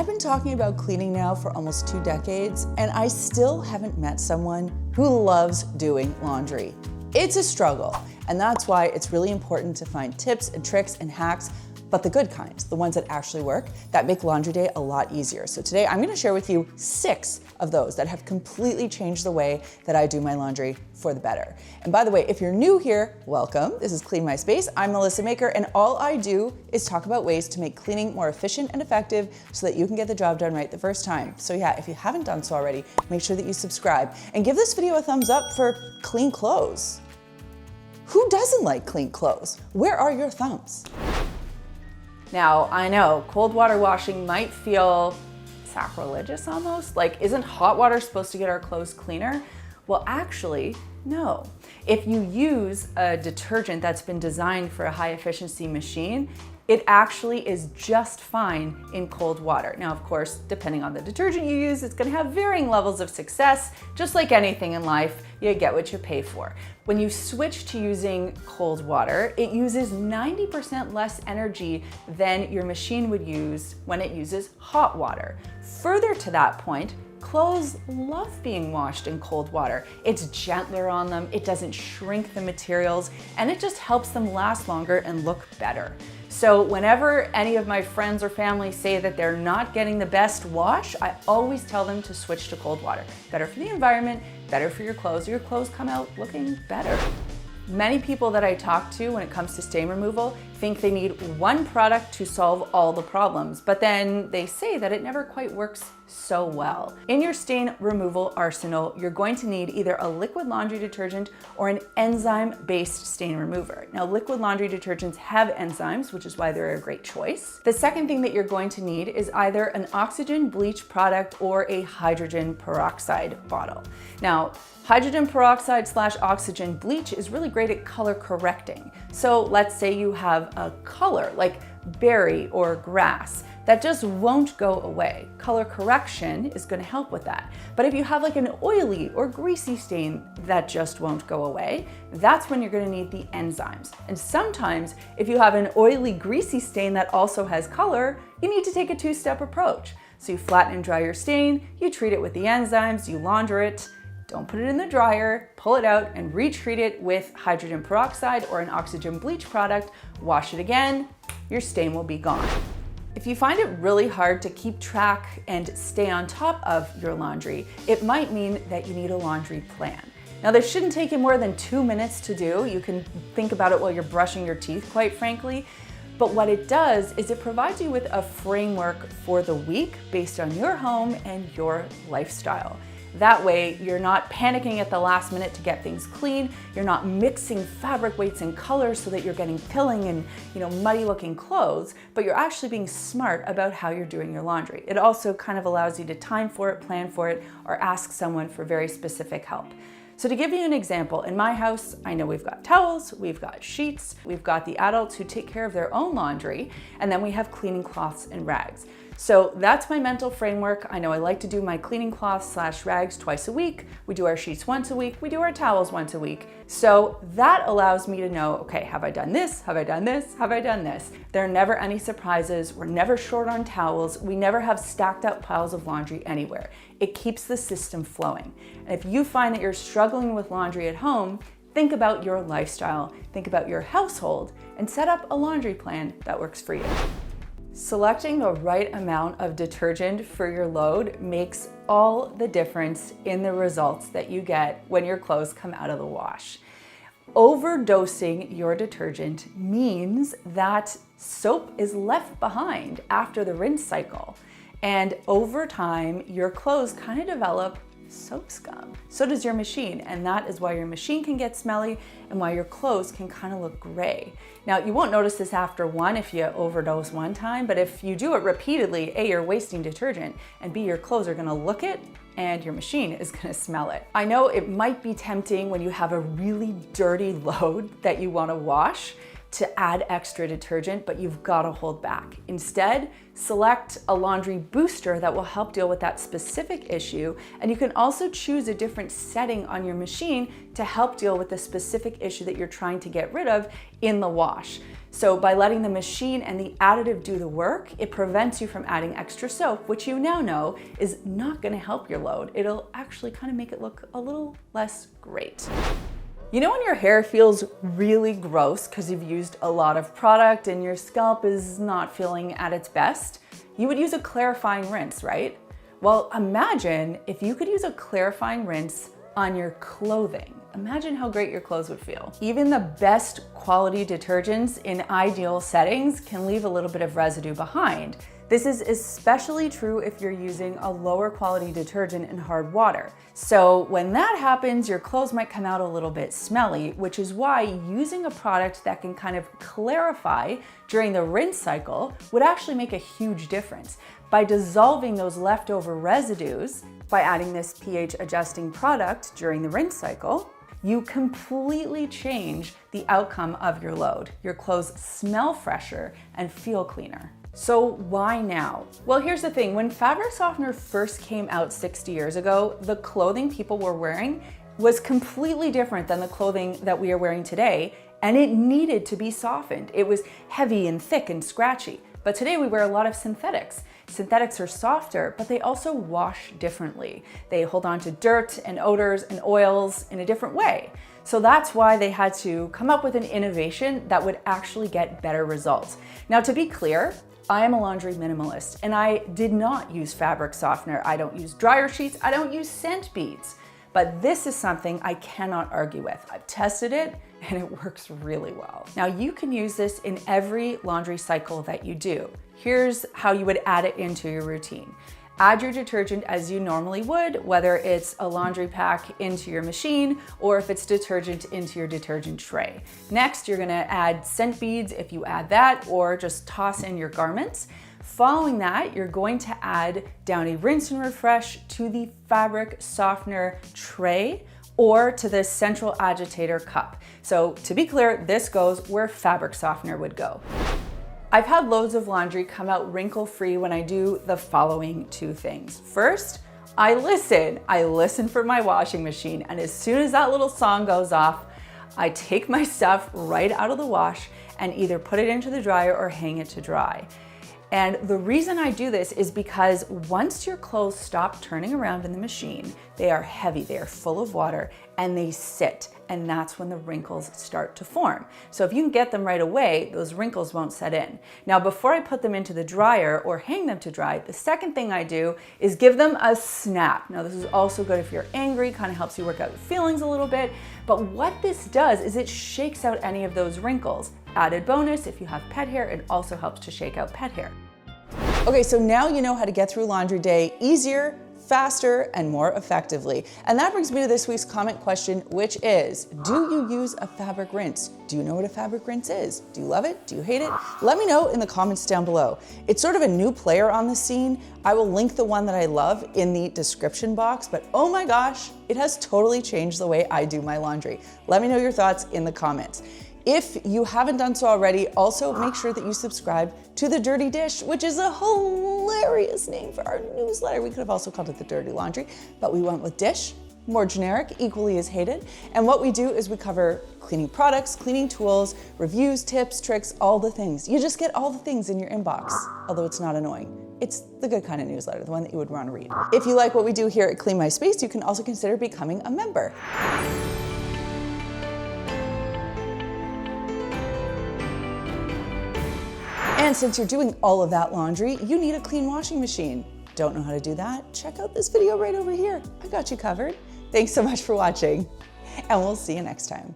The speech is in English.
I've been talking about cleaning now for almost 2 decades, and I still haven't met someone who loves doing laundry. It's a struggle, and that's why it's really important to find tips and tricks and hacks, but the good kinds, the ones that actually work, that make laundry day a lot easier. So today I'm gonna share with you 6 of those that have completely changed the way that I do my laundry for the better. And by the way, if you're new here, welcome. This is Clean My Space. I'm Melissa Maker, and all I do is talk about ways to make cleaning more efficient and effective so that you can get the job done right the first time. So yeah, if you haven't done so already, make sure that you subscribe and give this video a thumbs up for clean clothes. Who doesn't like clean clothes? Where are your thumbs? Now, I know cold water washing might feel sacrilegious almost, like isn't hot water supposed to get our clothes cleaner? Well, actually, no. If you use a detergent that's been designed for a high efficiency machine, it actually is just fine in cold water. Now, of course, depending on the detergent you use, it's gonna have varying levels of success. Just like anything in life, you get what you pay for. When you switch to using cold water, it uses 90% less energy than your machine would use when it uses hot water. Further to that point, clothes love being washed in cold water. It's gentler on them, it doesn't shrink the materials, and it just helps them last longer and look better. So whenever any of my friends or family say that they're not getting the best wash, I always tell them to switch to cold water. Better for the environment, better for your clothes come out looking better. Many people that I talk to when it comes to stain removal think they need one product to solve all the problems, but then they say that it never quite works so well. In your stain removal arsenal, you're going to need either a liquid laundry detergent or an enzyme-based stain remover. Now, liquid laundry detergents have enzymes, which is why they're a great choice. The second thing that you're going to need is either an oxygen bleach product or a hydrogen peroxide bottle. Now, hydrogen peroxide / oxygen bleach is really great at color correcting. So let's say you have a color like berry or grass that just won't go away. Color correction is gonna help with that. But if you have like an oily or greasy stain that just won't go away, that's when you're gonna need the enzymes. And sometimes if you have an oily, greasy stain that also has color, you need to take a 2-step approach. So you flatten and dry your stain, you treat it with the enzymes, you launder it, don't put it in the dryer, pull it out and retreat it with hydrogen peroxide or an oxygen bleach product, wash it again, your stain will be gone. If you find it really hard to keep track and stay on top of your laundry, it might mean that you need a laundry plan. Now, this shouldn't take you more than 2 minutes to do. You can think about it while you're brushing your teeth, quite frankly. But what it does is it provides you with a framework for the week based on your home and your lifestyle. That way, you're not panicking at the last minute to get things clean. You're not mixing fabric weights and colors so that you're getting pilling and muddy looking clothes, but you're actually being smart about how you're doing your laundry. It also kind of allows you to time for it, plan for it, or ask someone for very specific help. So to give you an example, in my house, I know we've got towels, we've got sheets, we've got the adults who take care of their own laundry, and then we have cleaning cloths and rags. So that's my mental framework. I know I like to do my cleaning cloths / rags twice a week. We do our sheets once a week. We do our towels once a week. So that allows me to know, okay, have I done this? Have I done this? Have I done this? There are never any surprises. We're never short on towels. We never have stacked up piles of laundry anywhere. It keeps the system flowing. And if you find that you're struggling with laundry at home, think about your lifestyle, think about your household, and set up a laundry plan that works for you. Selecting the right amount of detergent for your load makes all the difference in the results that you get when your clothes come out of the wash. Overdosing your detergent means that soap is left behind after the rinse cycle. And over time, your clothes kind of develop soap scum. So does your machine, and that is why your machine can get smelly and why your clothes can kind of look gray. Now, you won't notice this after one if you overdose one time, but if you do it repeatedly, A, you're wasting detergent, and B, your clothes are gonna look it and your machine is gonna smell it. I know it might be tempting when you have a really dirty load that you wanna wash to add extra detergent, but you've got to hold back. Instead, select a laundry booster that will help deal with that specific issue, and you can also choose a different setting on your machine to help deal with the specific issue that you're trying to get rid of in the wash. So by letting the machine and the additive do the work, it prevents you from adding extra soap, which you now know is not gonna help your load. It'll actually kind of make it look a little less great. You know when your hair feels really gross because you've used a lot of product and your scalp is not feeling at its best? You would use a clarifying rinse, right? Well, imagine if you could use a clarifying rinse on your clothing. Imagine how great your clothes would feel. Even the best quality detergents in ideal settings can leave a little bit of residue behind. This is especially true if you're using a lower quality detergent in hard water. So when that happens, your clothes might come out a little bit smelly, which is why using a product that can kind of clarify during the rinse cycle would actually make a huge difference. By dissolving those leftover residues, by adding this pH adjusting product during the rinse cycle, you completely change the outcome of your load. Your clothes smell fresher and feel cleaner. So why now? Well, here's the thing. When fabric softener first came out 60 years ago, the clothing people were wearing was completely different than the clothing that we are wearing today, and it needed to be softened. It was heavy and thick and scratchy. But today we wear a lot of synthetics. Synthetics are softer, but they also wash differently. They hold on to dirt and odors and oils in a different way. So that's why they had to come up with an innovation that would actually get better results. Now, to be clear, I am a laundry minimalist and I did not use fabric softener. I don't use dryer sheets. I don't use scent beads. But this is something I cannot argue with. I've tested it and it works really well. Now you can use this in every laundry cycle that you do. Here's how you would add it into your routine. Add your detergent as you normally would, whether it's a laundry pack into your machine or if it's detergent into your detergent tray. Next, you're gonna add scent beads if you add that, or just toss in your garments. Following that, you're going to add down a rinse and refresh to the fabric softener tray or to the central agitator cup. So to be clear, this goes where fabric softener would go. I've had loads of laundry come out wrinkle-free when I do the following two things. First, I listen for my washing machine, and as soon as that little song goes off, I take my stuff right out of the wash and either put it into the dryer or hang it to dry. And the reason I do this is because once your clothes stop turning around in the machine, they are heavy, they are full of water, and they sit. And that's when the wrinkles start to form. So if you can get them right away, those wrinkles won't set in. Now, before I put them into the dryer or hang them to dry, the second thing I do is give them a snap. Now, this is also good if you're angry, kind of helps you work out your feelings a little bit. But what this does is it shakes out any of those wrinkles. Added bonus, if you have pet hair, it also helps to shake out pet hair. Okay, so now you know how to get through laundry day easier, faster, and more effectively. And that brings me to this week's comment question, which is, do you use a fabric rinse? Do you know what a fabric rinse is? Do you love it? Do you hate it? Let me know in the comments down below. It's sort of a new player on the scene. I will link the one that I love in the description box, but oh my gosh, it has totally changed the way I do my laundry. Let me know your thoughts in the comments. If you haven't done so already, also make sure that you subscribe to The Dirty Dish, which is a hilarious name for our newsletter. We could have also called it The Dirty Laundry, but we went with Dish, more generic, equally as hated. And what we do is we cover cleaning products, cleaning tools, reviews, tips, tricks, all the things. You just get all the things in your inbox, although it's not annoying. It's the good kind of newsletter, the one that you would want to read. If you like what we do here at Clean My Space, you can also consider becoming a member. And since you're doing all of that laundry, you need a clean washing machine. Don't know how to do that? Check out this video right over here. I got you covered. Thanks so much for watching, and we'll see you next time.